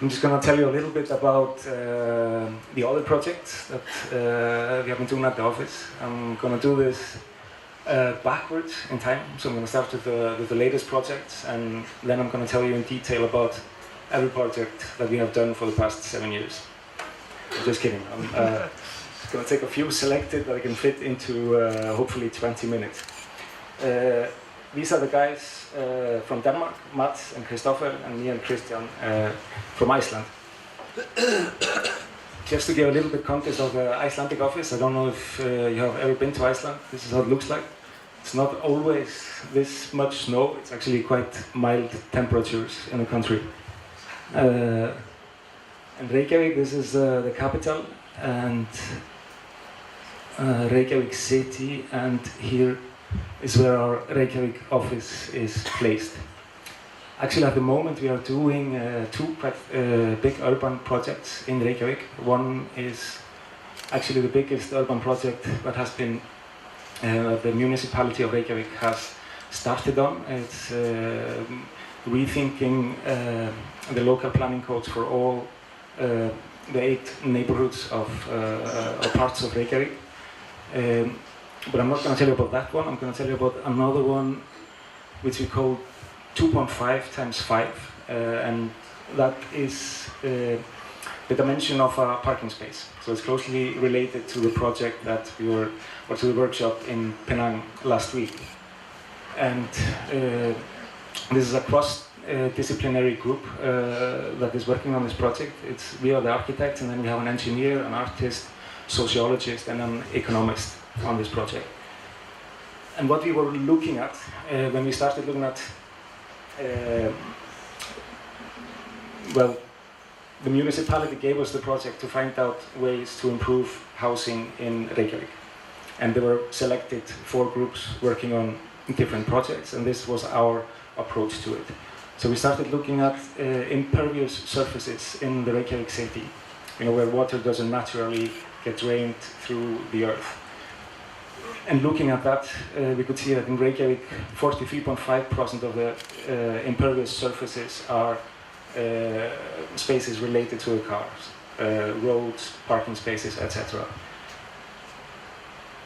I'm just going to tell you a little bit about the other projects that we have been doing at the office. I'm going to do this backwards in time, so I'm going to start with the latest projects, and then I'm going to tell you in detail about every project that we have done for the past 7 years. I'm just kidding. I'm going to take a few selected that I can fit into hopefully 20 minutes. These are the guys from Denmark, Mats and Kristoffer, and me and Christian from Iceland. Just to give a little bit context of the Icelandic office, I don't know if you have ever been to Iceland. This is how it looks like. It's not always this much snow. It's actually quite mild temperatures in the country. And Reykjavik, this is the capital, and Reykjavik city, and here is where our Reykjavik office is placed. Actually, at the moment we are doing two quite big urban projects in Reykjavik. One is actually the biggest urban project that has been the municipality of Reykjavik has started on. It's rethinking the local planning codes for all the 8 neighborhoods of parts of Reykjavik. But I'm not going to tell you about that one. I'm going to tell you about another one which we call 2.5 times 5, and that is the dimension of a parking space. So it's closely related to the project that we were, or to the workshop in Penang last week. And this is a cross-disciplinary group that is working on this project. We are the architects, and then we have an engineer, an artist, sociologist, and an economist on this project. And what we were looking at when we started looking at well, the municipality gave us the project to find out ways to improve housing in Reykjavik. And there were selected 4 groups working on different projects, and this was our approach to it. So we started looking at impervious surfaces in the Reykjavik city, where water doesn't naturally get drained through the earth. And looking at that, we could see that in Reykjavik, 43.5% of the impervious surfaces are spaces related to the cars, roads, parking spaces, etc.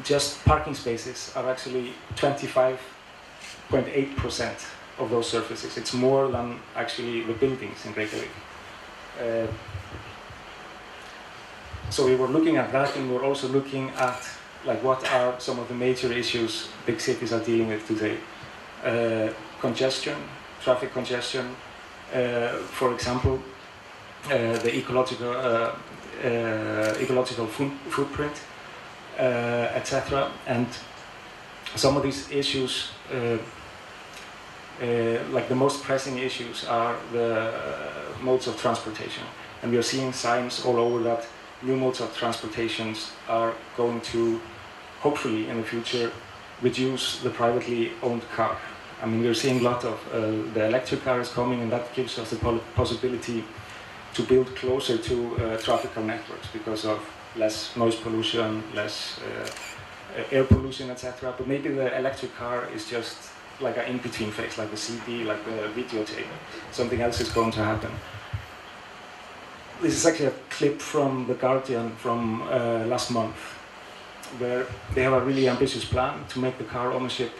Just parking spaces are actually 25.8% of those surfaces. It's more than actually the buildings in Reykjavik. So we were looking at that, and we were also looking at what are some of the major issues big cities are dealing with today. Congestion, traffic congestion, for example, the ecological footprint, etc. And some of these issues, like the most pressing issues, are the modes of transportation. And we are seeing signs all over that new modes of transportations are going to, hopefully in the future, reduce the privately owned car. I mean, we're seeing a lot of the electric car is coming, and that gives us the possibility to build closer to traffical networks because of less noise pollution, less air pollution, etc. But maybe the electric car is just like an in-between phase, like the CD, like the videotape. Something else is going to happen. This is actually a clip from The Guardian from last month, where they have a really ambitious plan to make the car ownership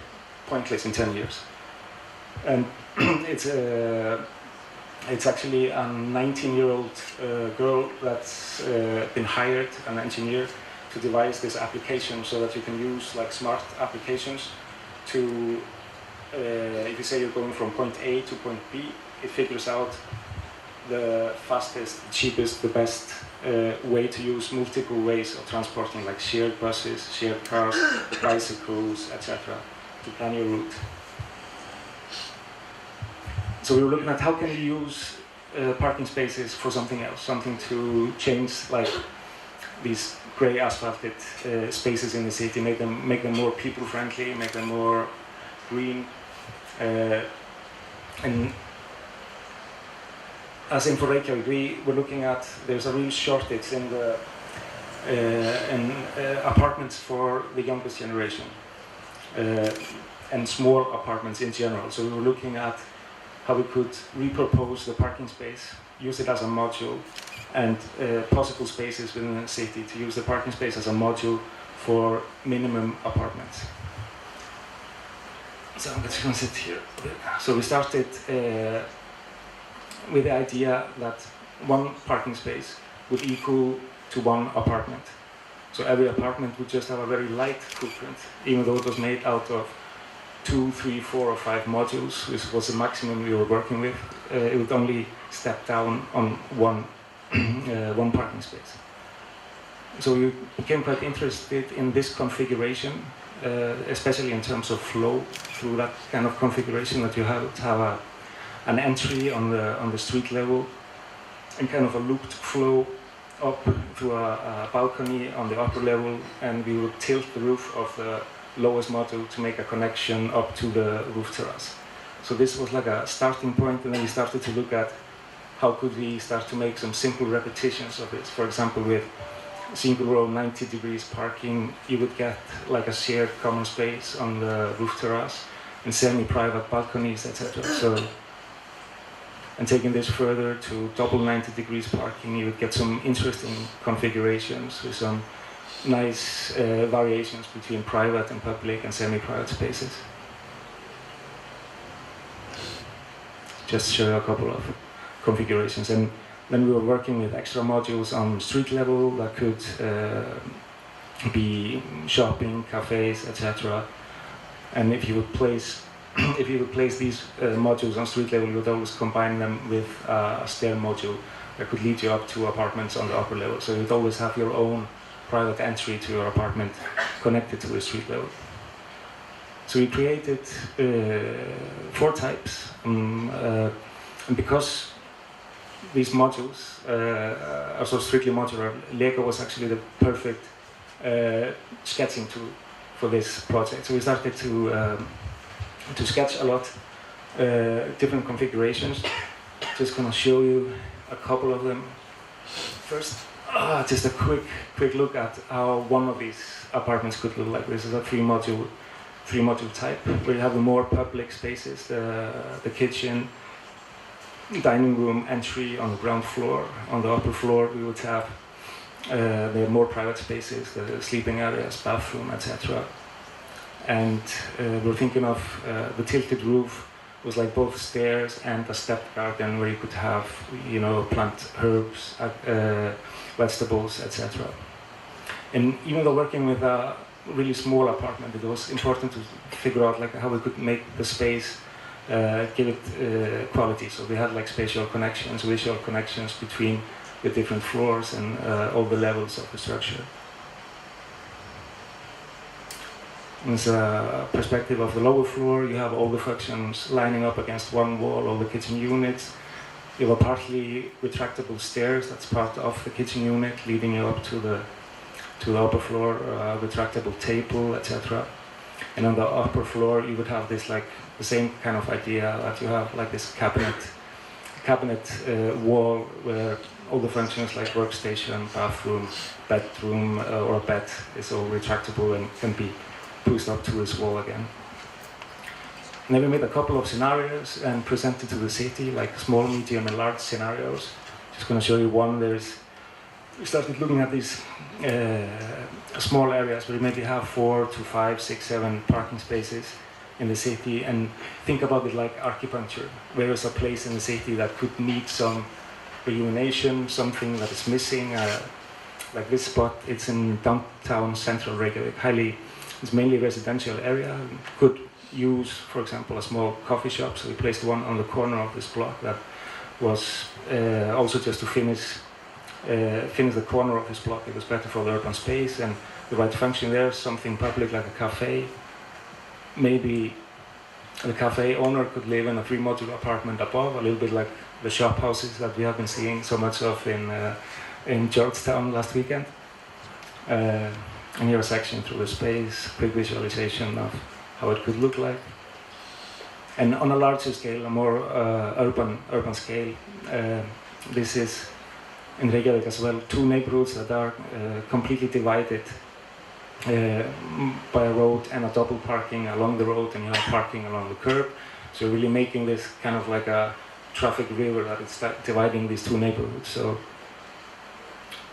pointless in 10 years. And it's actually a 19-year-old girl that's been hired, an engineer, to devise this application so that you can use smart applications to, if you say you're going from point A to point B, it figures out the fastest, cheapest, the best way to use multiple ways of transporting, like shared buses, shared cars, bicycles, etc., to plan your route. So we were looking at how can you use parking spaces for something else, something to change these grey asphalted spaces in the city, make them more people-friendly, make them more green, and as in for Reykjavik, we were looking at, there's a real shortage in the apartments for the youngest generation, and small apartments in general. So we were looking at how we could repurpose the parking space, use it as a module, and possible spaces within the city to use the parking space as a module for minimum apartments. So I'm just going to sit here. So we started with the idea that one parking space would equal to one apartment. So every apartment would just have a very light footprint, even though it was made out of 2, 3, 4, or 5 modules, which was the maximum we were working with. It would only step down on one parking space. So we became quite interested in this configuration, especially in terms of flow through that kind of configuration, that you have to have an entry on the street level and kind of a looped flow up through a balcony on the upper level, and we would tilt the roof of the lowest module to make a connection up to the roof terrace. So this was like a starting point, and then we started to look at how could we start to make some simple repetitions of this. For example, with single row 90 degrees parking, you would get like a shared common space on the roof terrace and semi-private balconies, etc. So, and taking this further to double 90 degrees parking, you would get some interesting configurations with some nice variations between private and public and semi-private spaces. Just show you a couple of configurations. And then we were working with extra modules on street level that could be shopping, cafes, etc. And if you would place these modules on street level, you would always combine them with a stair module that could lead you up to apartments on the upper level. So you'd always have your own private entry to your apartment connected to the street level. So we created 4 types, and because these modules are so strictly modular, Lego was actually the perfect sketching tool for this project. So we started to sketch a lot different configurations. Just gonna show you a couple of them. First, just a quick look at how one of these apartments could look like. This is a 3-module type, where you have the more public spaces, the kitchen, dining room entry on the ground floor. On the upper floor, we would have the more private spaces, the sleeping areas, bathroom, etc. And we're thinking of the tilted roof was like both stairs and a stepped garden where you could have, plant herbs, vegetables, etc. And even though working with a really small apartment, it was important to figure out how we could make the space give it quality. So we had spatial connections, visual connections between the different floors and all the levels of the structure. As a perspective of the lower floor, you have all the functions lining up against one wall, all the kitchen units. You have a partly retractable stairs that's part of the kitchen unit, leading you up to the upper floor, retractable table, etc. And on the upper floor, you would have this the same kind of idea that you have this cabinet wall where all the functions like workstation, bathroom, bedroom, or a bed is all retractable and can be pushed up to this wall again. And then we made a couple of scenarios and presented to the city, small, medium, and large scenarios. Just going to show you one. We started looking at these small areas where we maybe have 4 to 5, 6, 7 parking spaces in the city, and think about it like acupuncture. Where is a place in the city that could need some rejuvenation, something that is missing? Like this spot, it's in downtown central Reykjavik. It's mainly residential area. Could use, for example, a small coffee shop. So we placed one on the corner of this block that was also just to finish the corner of this block. It was better for the urban space and the right function there. Something public like a cafe. Maybe the cafe owner could live in a 3-modular apartment above, a little bit like the shop houses that we have been seeing so much of in Georgetown last weekend. And here a section through the space, quick visualization of how it could look like. And on a larger scale, a more urban scale, this is in Reykjavik as well, 2 neighborhoods that are completely divided by a road and a double parking along the road, and you have parking along the curb. So really making this kind of like a traffic river that is dividing these two neighborhoods. So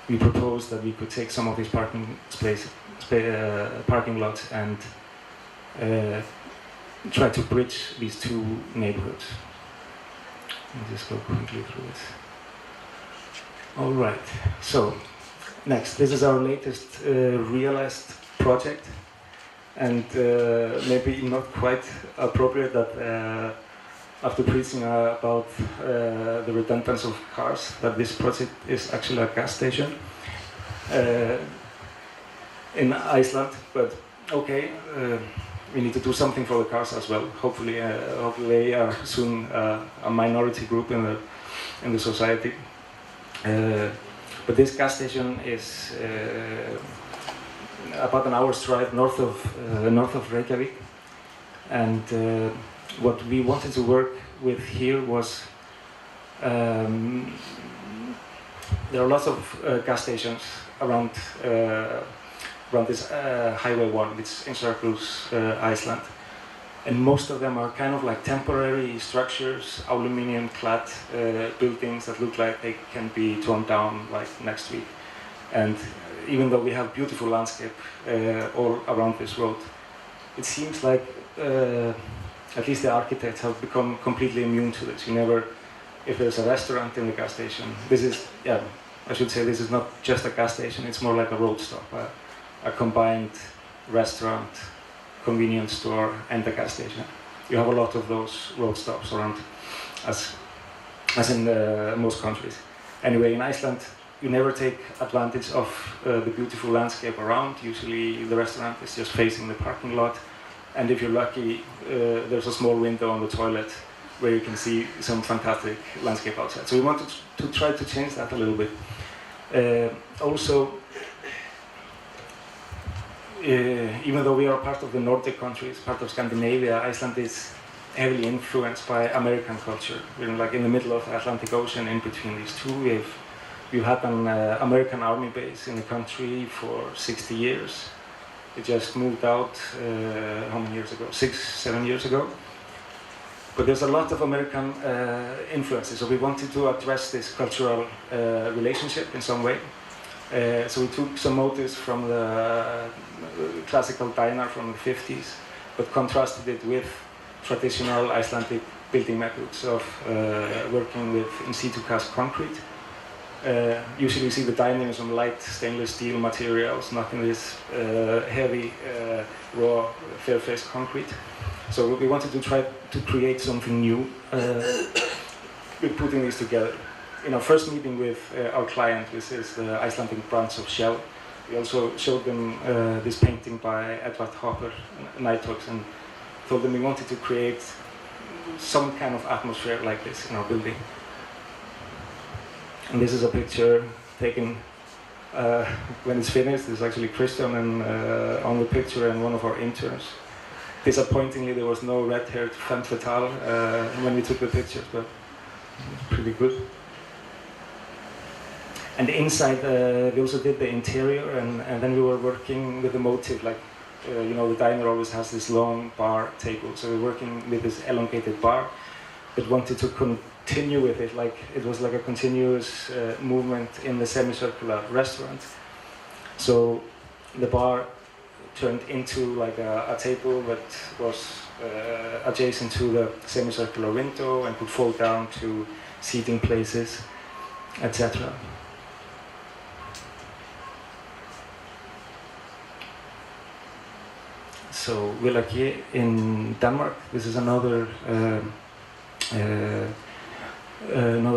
we proposed that we could take some of these parking lots and try to bridge these two neighborhoods. Let me just go quickly through this. All right, so next, this is our latest realized project, and maybe not quite appropriate that after preaching about the redundance of cars, that this project is actually a gas station in Iceland, but okay, we need to do something for the cars as well. Hopefully they are soon a minority group in the society. But this gas station is about an hour's drive north of Reykjavik, and what we wanted to work with here was there are lots of gas stations around this Highway 1, which encircles Iceland. And most of them are kind of like temporary structures, aluminium-clad buildings that look like they can be torn down like next week. And even though we have beautiful landscape all around this road, it seems like at least the architects have become completely immune to this. You never, if there's a restaurant in the gas station, this is, yeah, I should say this is not just a gas station, it's more like a road stop, a combined restaurant, convenience store and a gas station. You have a lot of those road stops around, as in most countries. Anyway, in Iceland, you never take advantage of the beautiful landscape around. Usually the restaurant is just facing the parking lot, and if you're lucky, there's a small window on the toilet where you can see some fantastic landscape outside. So we wanted to try to change that a little bit. Also, even though we are part of the Nordic countries, part of Scandinavia, Iceland is heavily influenced by American culture. We're like in the middle of the Atlantic Ocean, in between these two. We've had an American army base in the country for 60 years. It just moved out, how many years ago? 6-7 years ago. But there's a lot of American influences, so we wanted to address this cultural relationship in some way. So we took some motives from the classical diner from the 50s, but contrasted it with traditional Icelandic building methods of working with in situ cast concrete. Usually you see the diner in some light stainless steel materials, nothing this heavy, raw, fair-faced concrete. So we wanted to try to create something new with putting these together. In our first meeting with our client, which is the Icelandic branch of Shell, we also showed them this painting by Edward Hopper, Nighthawks, and told them we wanted to create some kind of atmosphere like this in our building. And this is a picture taken when it's finished. This is actually Kristja on the picture and one of our interns. Disappointingly, there was no red-haired femme fatale when we took the pictures, but pretty good. And inside, we also did the interior, and then we were working with the motive, like, you know, the diner always has this long bar table, so we're working with this elongated bar, but wanted to continue with it, like it was like a continuous movement in the semicircular restaurant. So the bar turned into like a table that was adjacent to the semicircular window and could fold down to seating places, etc. So Villagier in Denmark, this is another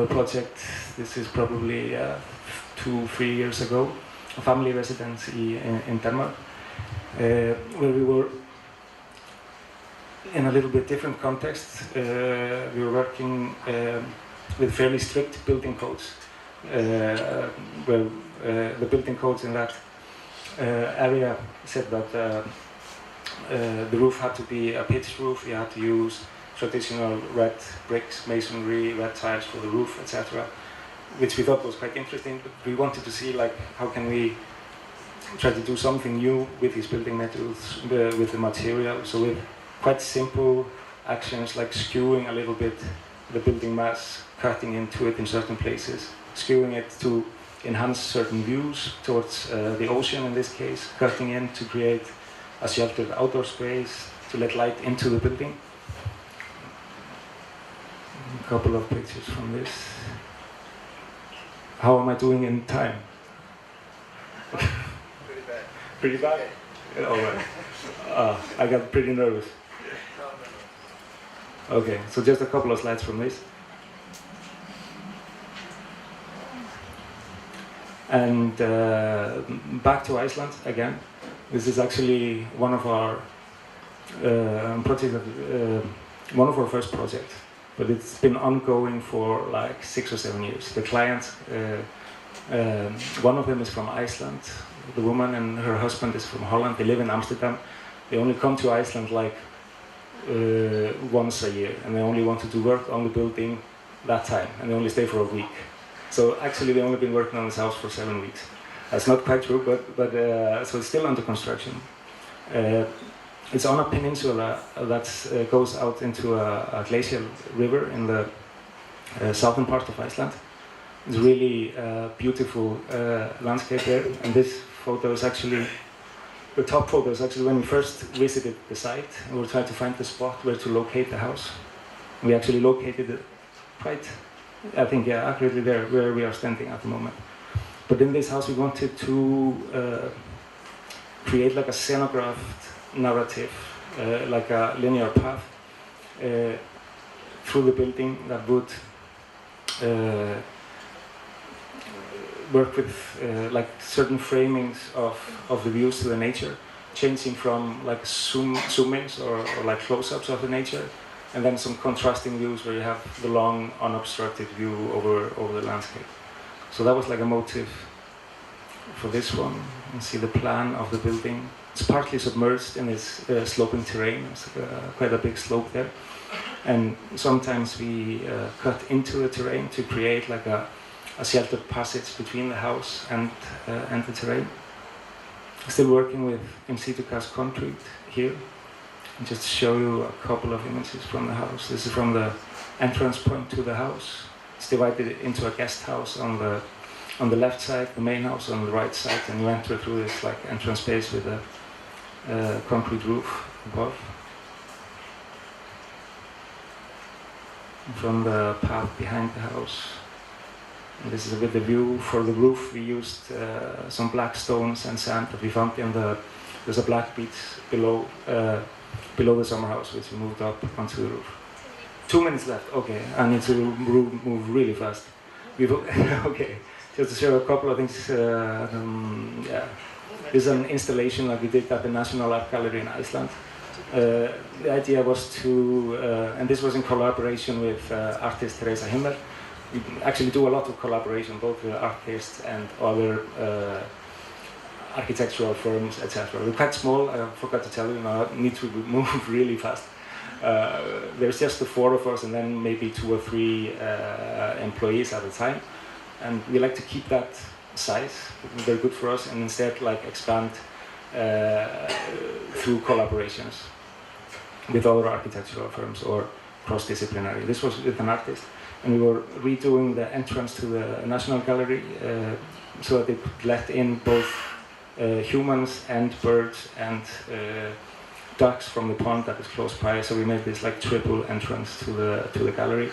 project. This is probably 2-3 years ago, a family residency in Denmark, where we were in a little bit different context. We were working with fairly strict building codes, where the building codes in that area said that the roof had to be a pitched roof. You had to use traditional red bricks, masonry, red tiles for the roof, etc., which we thought was quite interesting. But we wanted to see, like, how can we try to do something new with these building methods, with the material. So with quite simple actions like skewing a little bit the building mass, cutting into it in certain places, skewing it to enhance certain views towards the ocean in this case, cutting in to create a sheltered outdoor space, to let light into the building. A couple of pictures from this. How am I doing in time? Pretty bad. Pretty bad? Okay. All right. I got pretty nervous. Okay, so just a couple of slides from this. And back to Iceland again. This is actually one of our one of our first projects, but it's been ongoing for like 6 or 7 years. The client, one of them is from Iceland. The woman and her husband is from Holland. They live in Amsterdam. They only come to Iceland like once a year, and they only want to do work on the building that time, and they only stay for a week. So actually, they've only been working on this house for 7 weeks. That's not quite true, but so it's still under construction. It's on a peninsula that goes out into a glacial river in the southern part of Iceland. It's really beautiful landscape there, and this photo is actually, the top photo is actually when we first visited the site, and we were trying to find the spot where to locate the house. We actually located it quite, I think, yeah, accurately there where we are standing at the moment. But in this house we wanted to create like a scenographed narrative, like a linear path through the building that would work with like certain framings of the views to the nature, changing from like zoom-ins or like close-ups of the nature, and then some contrasting views where you have the long unobstructed view over the landscape. So that was like a motive for this one. You see the plan of the building. It's partly submerged in this sloping terrain. It's quite a big slope there, and sometimes we cut into the terrain to create like a sheltered passage between the house and the terrain. Still working with in situ cast concrete here. And just to show you a couple of images from the house. This is from the entrance point to the house. It's divided into a guest house on the left side, the main house on the right side, and you enter through this like entrance space with a concrete roof above. And from the path behind the house. And this is a bit the view. For the roof we used some black stones and sand that we found in there's a black beach below the summer house, which we moved up onto the roof. 2 minutes left. Okay, I need to move really fast. Okay, just to show a couple of things. Yeah, this is an installation that we did at the National Art Gallery in Iceland. The idea was to, and this was in collaboration with artist Teresa Himmler. We actually do a lot of collaboration, both with artists and other architectural firms, etc. We're quite small. I forgot to tell you, I need to move really fast. There's just the 4 of us, and then maybe 2 or 3 employees at a time. And we like to keep that size. They're good for us, and instead like expand through collaborations with other architectural firms or cross-disciplinary. This was with an artist, and we were redoing the entrance to the National Gallery so that it could let in both humans and birds and ducks from the pond that is close by. So we made this like triple entrance to the gallery,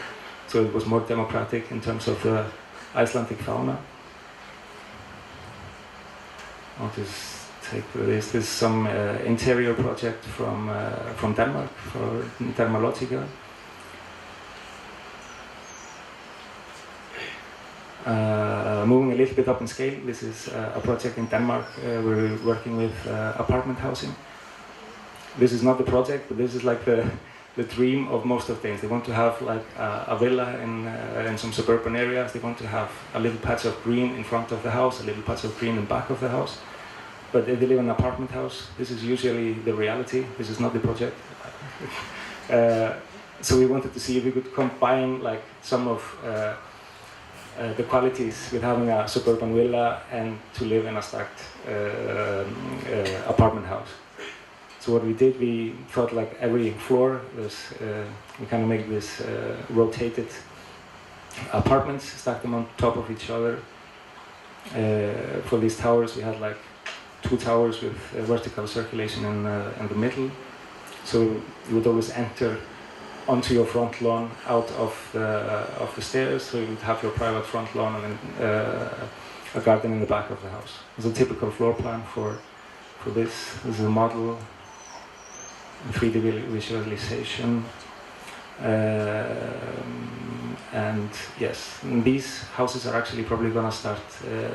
so it was more democratic in terms of the Icelandic fauna. I'll just take this. This is some interior project from Denmark for Dermalogica. Moving a little bit up in scale, this is a project in Denmark where we're working with apartment housing. This is not the project, but this is like the dream of most of things. They want to have like a villa in some suburban areas. They want to have a little patch of green in front of the house, a little patch of green in back of the house. But if they live in an apartment house, this is usually the reality. This is not the project. So we wanted to see if we could combine like some of the qualities with having a suburban villa and to live in a stacked apartment house. So what we did, we thought like every floor, we kind of make this rotated apartments, stack them on top of each other. For these towers, we had like 2 towers with vertical circulation in the middle. So you would always enter onto your front lawn out of the stairs. So you would have your private front lawn and then a garden in the back of the house. It's a typical floor plan for this. This is a model, 3D visualization. And yes, these houses are actually probably going to start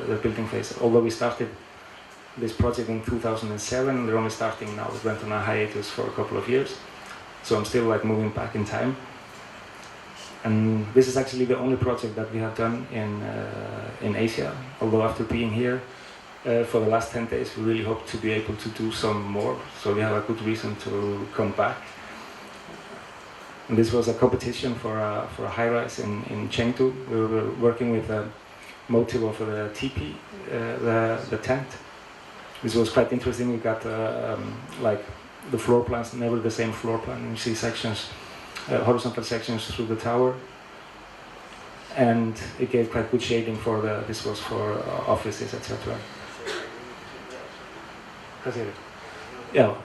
the building phase. Although we started this project in 2007, they're only starting now. It went on a hiatus for a couple of years, so I'm still like moving back in time. And this is actually the only project that we have done in Asia. Although after being here for the last 10 days, we really hope to be able to do some more. So we have a good reason to come back. And this was a competition for a high-rise in Chengdu. We were working with a motive of the teepee, the tent. This was quite interesting. We got like the floor plans, never the same floor plan. You see sections, horizontal sections through the tower, and it gave quite good shading for this was for offices, etc. Yeah,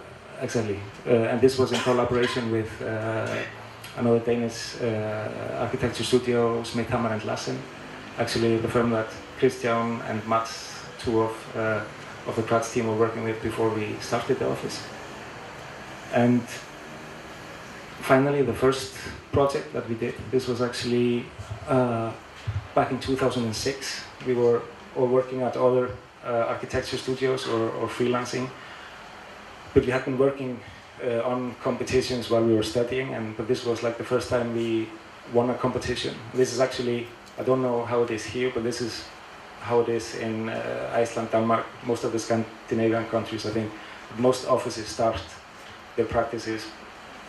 exactly. And this was in collaboration with another Danish architecture studio, Smith, Hammer and Lassen. Actually, the firm that Kristja and Mats, 2 of the KRADS team, were working with before we started the office. And finally, the first project that we did, this was actually back in 2006. We were all working at other architecture studios or freelancing, but we had been working on competitions while we were studying, but this was like the first time we won a competition. This is actually, I don't know how it is here, but this is how it is in Iceland, Denmark, most of the Scandinavian countries. I think most offices start their practices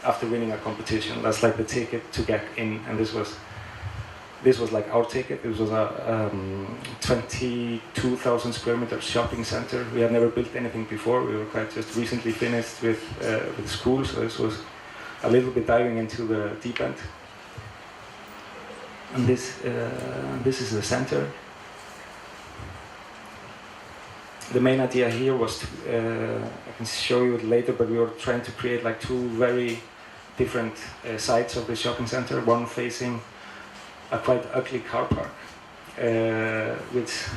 after winning a competition. That's like the ticket to get in, and this was like our ticket. It was a 22,000 square meter shopping center. We had never built anything before. We were quite just recently finished with school, so this was a little bit diving into the deep end. And this is the center. The main idea here was to, I can show you it later, but we were trying to create like 2 very different sides of the shopping center. One facing a quite ugly car park, which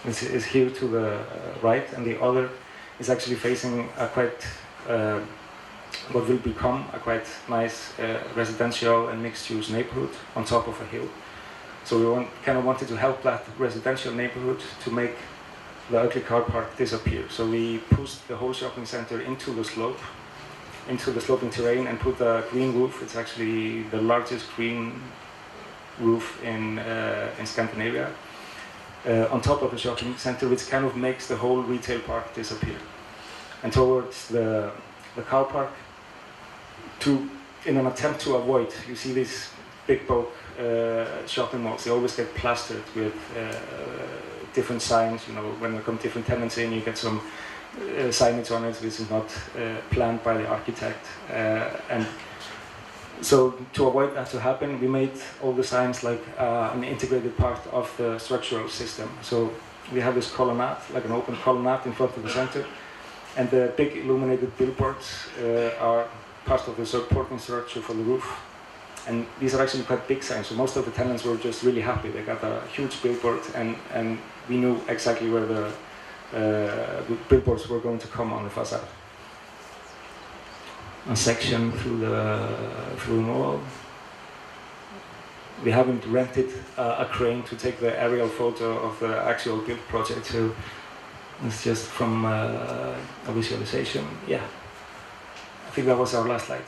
is here to the right, and the other is actually facing a quite, what will become a quite nice residential and mixed-use neighborhood on top of a hill. So we kind of wanted to help that residential neighborhood to make the ugly car park disappear. So we pushed the whole shopping center into the slope, into the sloping terrain, and put a green roof. It's actually the largest green roof in Scandinavia, on top of the shopping center, which kind of makes the whole retail park disappear. And towards the car park, in an attempt to avoid, you see these big bulk shopping malls, they always get plastered with different signs. You know, when there come different tenants in, you get some signage on it which is not planned by the architect. And so to avoid that to happen, we made all the signs like an integrated part of the structural system. So we have this colonnade, like an open colonnade in front of the center, and the big illuminated billboards are part of the supporting structure for the roof. And these are actually quite big signs, so most of the tenants were just really happy. They got a huge billboard, and we knew exactly where the billboards were going to come on the facade. A section through the wall. We haven't rented a crane to take the aerial photo of the actual build project, so it's just from a visualization. Yeah, I think that was our last slide.